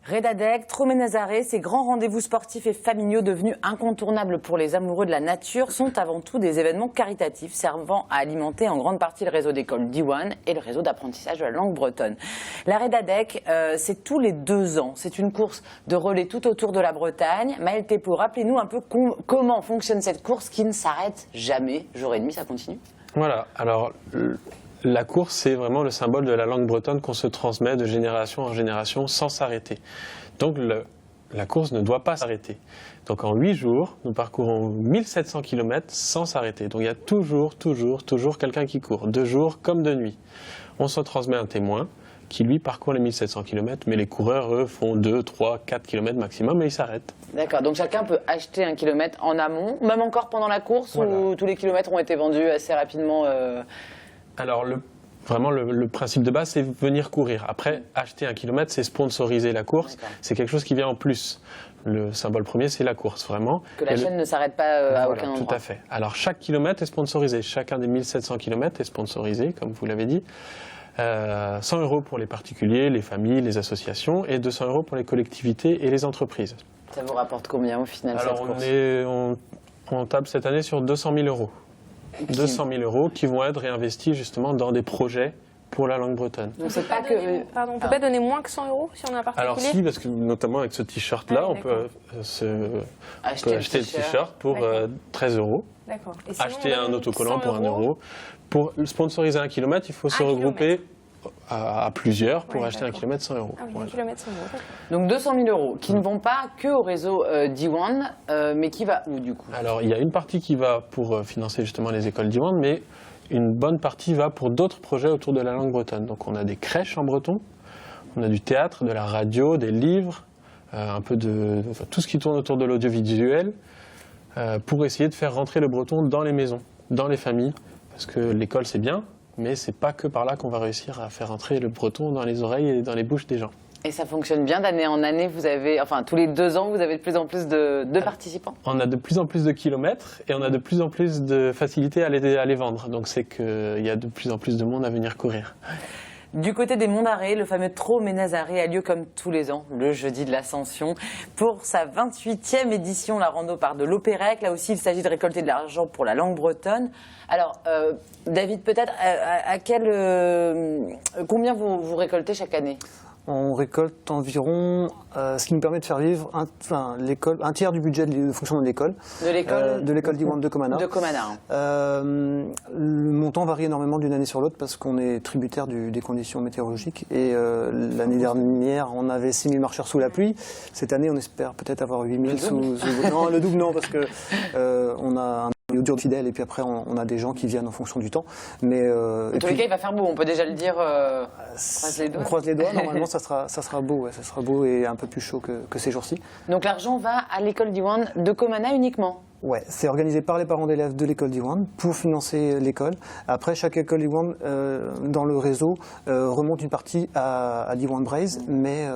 Redadec, Tromé-Nazaré, ces grands rendez-vous sportifs et familiaux devenus incontournables pour les amoureux de la nature sont avant tout des événements caritatifs servant à alimenter en grande partie le réseau d'écoles Diwan et le réseau d'apprentissage de la langue bretonne. La Redadec, c'est tous les 2 ans. C'est une course de relais tout autour de la Bretagne. Maëlle Thépeau, rappelez-nous un peu comment fonctionne cette course qui ne s'arrête jamais. Jour et demi, ça continue. Voilà, alors la course, c'est vraiment le symbole de la langue bretonne qu'on se transmet de génération en génération sans s'arrêter. Donc la course ne doit pas s'arrêter. Donc en 8 jours, nous parcourons 1700 km sans s'arrêter. Donc il y a toujours quelqu'un qui court, de jour comme de nuit. On se transmet un témoin qui lui parcourt les 1700 km, mais les coureurs, eux, font 2, 3, 4 km maximum et ils s'arrêtent. D'accord, donc chacun peut acheter 1 kilomètre en amont, même encore pendant la course, voilà. Ou tous les kilomètres ont été vendus assez rapidement Alors, vraiment, le principe de base, c'est venir courir. Après, acheter 1 kilomètre, c'est sponsoriser la course. C'est quelque chose qui vient en plus. Le symbole premier, c'est la course, vraiment. Que la chaîne ne s'arrête pas à aucun endroit. Tout à fait. Alors, chaque kilomètre est sponsorisé. Chacun des 1700 kilomètres est sponsorisé, comme vous l'avez dit. 100 € pour les particuliers, les familles, les associations, et 200 € pour les collectivités et les entreprises. Ça vous rapporte combien au final, cette course ? On table cette année sur 200 000 €. 200 000 € qui vont être réinvestis justement dans des projets pour la langue bretonne. Donc c'est pas que... Pardon, on ne peut pas donner moins que 100 € si on a un particulier ? Alors si, parce que notamment avec ce t-shirt-là, on peut acheter le t-shirt pour 13 €. D'accord. Acheter un autocollant pour 1 €. Pour sponsoriser 1 kilomètre, il faut se regrouper à plusieurs pour acheter 1 kilomètre 100 €. Ah oui, 1 kilomètre 100 €. Donc 200 000 € qui ne vont pas que au réseau Diwan, mais qui va où du coup ? Alors il y a une partie qui va pour financer justement les écoles Diwan, mais une bonne partie va pour d'autres projets autour de la langue bretonne. Donc on a des crèches en breton, on a du théâtre, de la radio, des livres, un peu tout ce qui tourne autour de l'audiovisuel, pour essayer de faire rentrer le breton dans les maisons, dans les familles, parce que l'école c'est bien, mais c'est pas que par là qu'on va réussir à faire entrer le breton dans les oreilles et dans les bouches des gens. Et ça fonctionne bien d'année en année, vous avez, enfin tous les 2 ans, vous avez de plus en plus de participants ? On a de plus en plus de kilomètres et on a de plus en plus de facilité à les vendre. Donc c'est qu'il y a de plus en plus de monde à venir courir. Du côté des Monts d'Arrée, le fameux Tromé-Nazaré a lieu comme tous les ans, le jeudi de l'Ascension. Pour sa 28e édition, la rando part de l'Opérec. Là aussi, il s'agit de récolter de l'argent pour la langue bretonne. Alors, David, peut-être, combien vous récoltez chaque année ? On récolte environ, ce qui nous permet de faire vivre un tiers du budget de fonctionnement de l'école. De l'école Diwan de Comana. De Comana. Le montant varie énormément d'une année sur l'autre parce qu'on est tributaire des conditions météorologiques. Et l'année dernière, on avait 6 000 marcheurs sous la pluie. Cette année, on espère peut-être avoir 8 000 sous... Non, le double non, parce que on a un dur de fidèles et puis après on a des gens qui viennent en fonction du temps. Mais en tous les cas, il va faire beau, on peut déjà le dire. Croise les doigts. On croise les doigts. Normalement, ça sera beau, ouais, ça sera beau et un peu plus chaud que ces jours-ci. Donc l'argent va à l'école Diwan de Comana uniquement. Ouais, c'est organisé par les parents d'élèves de l'école Diwan pour financer l'école. Après, chaque école Diwan dans le réseau remonte une partie à Diwan Braise, mais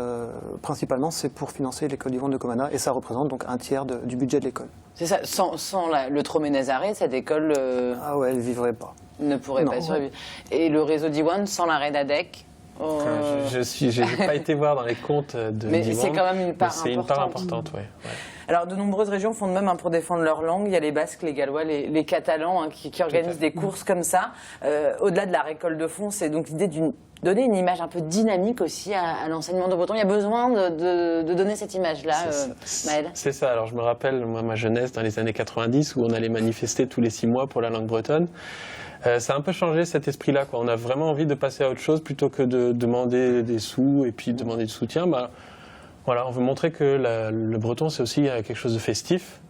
principalement c'est pour financer l'école Diwan de Comana et ça représente donc un tiers du budget de l'école. C'est ça, sans le Tromé-Nazaré, cette école ah ouais, elle ne vivrait pas. Ne pourrait pas survivre. Et le réseau Diwan sans la Redadec Je n'ai pas été voir dans les comptes de Diwan. Mais c'est quand même une part importante. C'est une part importante, oui. Ouais. Alors, de nombreuses régions font de même pour défendre leur langue. Il y a les Basques, les Gallois, les Catalans qui organisent des courses comme ça. Au-delà de la récolte de fonds, c'est donc l'idée de donner une image un peu dynamique aussi à l'enseignement de breton. Il y a besoin de donner cette image-là, Maëlle. C'est ça. Alors, je me rappelle, moi, ma jeunesse, dans les années 90, où on allait manifester tous les 6 mois pour la langue bretonne. Ça a un peu changé cet esprit-là, quoi. On a vraiment envie de passer à autre chose plutôt que de demander des sous et puis demander du soutien. Voilà, on veut montrer que le breton, c'est aussi quelque chose de festif.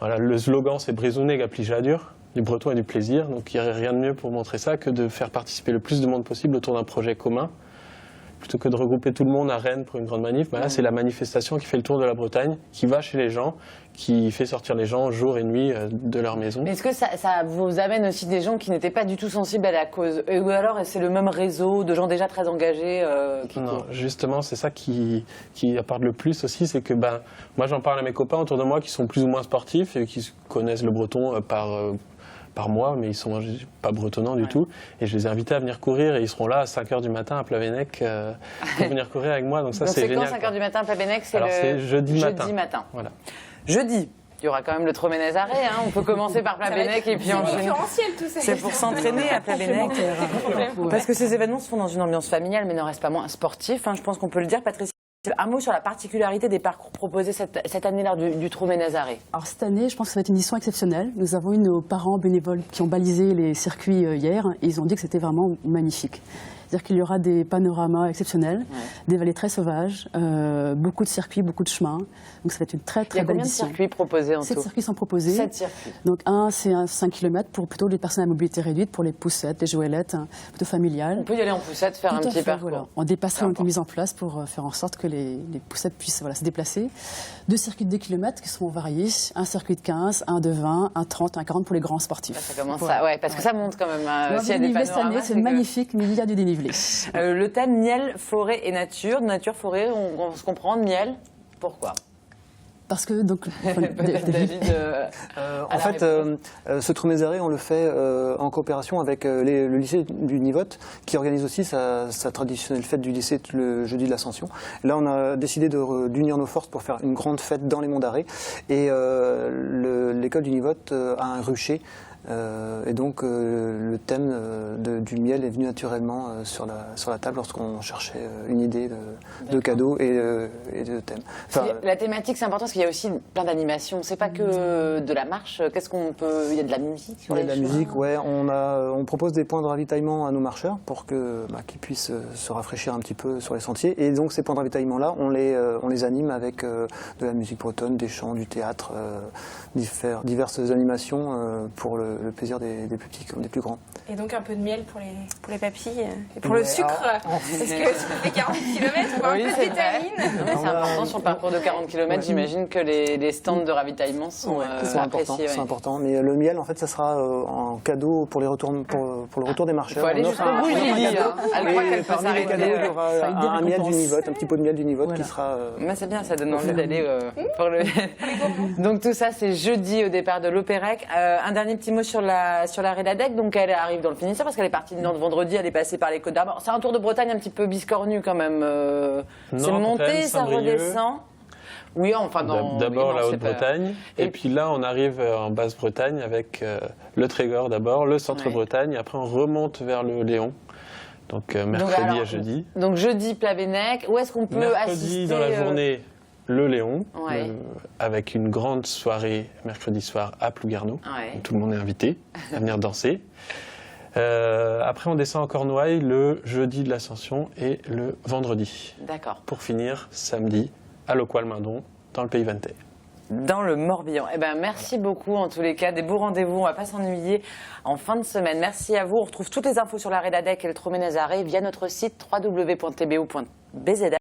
Voilà, le slogan, c'est Brisouné Gaplijadur. Du breton et du plaisir. Donc il n'y a rien de mieux pour montrer ça que de faire participer le plus de monde possible autour d'un projet commun. Plutôt que de regrouper tout le monde à Rennes pour une grande manif, là c'est la manifestation qui fait le tour de la Bretagne, qui va chez les gens, qui fait sortir les gens jour et nuit de leur maison. Est-ce que ça vous amène aussi des gens qui n'étaient pas du tout sensibles à la cause? Ou alors c'est le même réseau de gens déjà très engagés Non, justement, c'est ça qui apporte le plus aussi, c'est que moi j'en parle à mes copains autour de moi qui sont plus ou moins sportifs et qui connaissent le breton par par mois, mais ils sont pas bretonnants du tout. Et je les ai invités à venir courir et ils seront là à 5h du matin à Plavennec pour venir courir avec moi. Donc ça, c'est génial. Donc c'est quand 5h du matin à Plavennec? C'est jeudi matin. Voilà. Jeudi. Il y aura quand même le Troménazaré, hein. On peut commencer par Plavennec et puis enchaîner. C'est pour s'entraîner à Plavennec. Parce que ces événements se font dans une ambiance familiale, mais n'en reste pas moins sportif. Hein. Je pense qu'on peut le dire, Patricia. Un mot sur la particularité des parcours proposés cette année-là du Troménazaré. Alors cette année, je pense que ça va être une édition exceptionnelle. Nous avons eu nos parents bénévoles qui ont balisé les circuits hier et ils ont dit que c'était vraiment magnifique. C'est-à-dire qu'il y aura des panoramas exceptionnels, des vallées très sauvages, beaucoup de circuits, beaucoup de chemins. Donc ça va être une très très belle édition. Il y a combien de circuits proposés en tout? 7 circuits sont proposés. 7 circuits. Donc c'est un 5 km pour plutôt les personnes à mobilité réduite, pour les poussettes, les joëlettes, plutôt familiales. On peut y aller en poussette, faire un petit parcours. Voilà. On dépasserait une mise en place pour faire en sorte que les poussettes puissent se déplacer. 2 circuits de 2 km qui seront variés, un circuit de 15, un de 20, un 30, un 40 pour les grands sportifs. Ça commence ça, parce que ça monte quand même. S'il y a des panoramas, c'est magnifique, mais il y a du dénivelé. Le thème miel, forêt et nature. Nature, forêt, on se comprend, miel. Pourquoi? Parce que, donc, David, en fait, ce Tromézaré, on le fait en coopération avec le lycée du Nivotte, qui organise aussi sa traditionnelle fête du lycée le jeudi de l'Ascension. Là, on a décidé d'unir nos forces pour faire une grande fête dans les Monts d'Arrée. Et l'école du Nivotte a un rucher. Et donc le thème du miel est venu naturellement sur la table lorsqu'on cherchait une idée de cadeau et de thème. Enfin, la thématique, c'est important parce qu'il y a aussi plein d'animations. C'est pas que de la marche. Qu'est-ce qu'on peut... Il y a de la musique sur les de la musique, ouais. On propose des points de ravitaillement à nos marcheurs pour qu'ils puissent se rafraîchir un petit peu sur les sentiers. Et donc ces points de ravitaillement-là, on les anime avec de la musique bretonne, des chants, du théâtre, diverses animations pour le plaisir des plus petits comme des plus grands. Et donc un peu de miel pour les papilles et pour le sucre, parce que si on fait 40 km, on va un peu de vitamines. C'est important sur le parcours de 40 km, j'imagine que les stands de ravitaillement sont appréciés. C'est important, mais le miel, en fait, ça sera en cadeau pour le retour des marcheurs. Il faut aller jusqu'au bout, Lily. Parmi les cadeaux, il y aura un miel du Nivotte, un petit pot de miel du Nivotte qui sera... C'est bien, ça donne envie d'aller pour le... Donc tout ça, c'est jeudi au départ de l'Opérec. Un dernier petit mot sur la Rédadec. Donc elle arrive dans le Finistère parce qu'elle est partie de Nantes vendredi, elle est passée par les Côtes d'Armor. C'est un tour de Bretagne un petit peu biscornu quand même. C'est monté, ça redescend. Oui, enfin d'abord la Haute-Bretagne, et puis là on arrive en Basse-Bretagne avec le Trégor d'abord, le Centre-Bretagne, après on remonte vers le Léon. Donc mercredi à jeudi. Donc jeudi Plavennec. Où est-ce qu'on peut assister dans la journée le Léon, avec une grande soirée mercredi soir à Plouguerneau. Où tout le monde est invité à venir danser. Après, on descend à Cornouailles le jeudi de l'Ascension et le vendredi. D'accord. Pour finir samedi à Locoal-Mindon, dans le Pays Vantais. Dans le Morbihan. Merci beaucoup en tous les cas. Des beaux rendez-vous. On ne va pas s'ennuyer en fin de semaine. Merci à vous. On retrouve toutes les infos sur la Rédadec et le Troménazaré via notre site www.tbo.bz.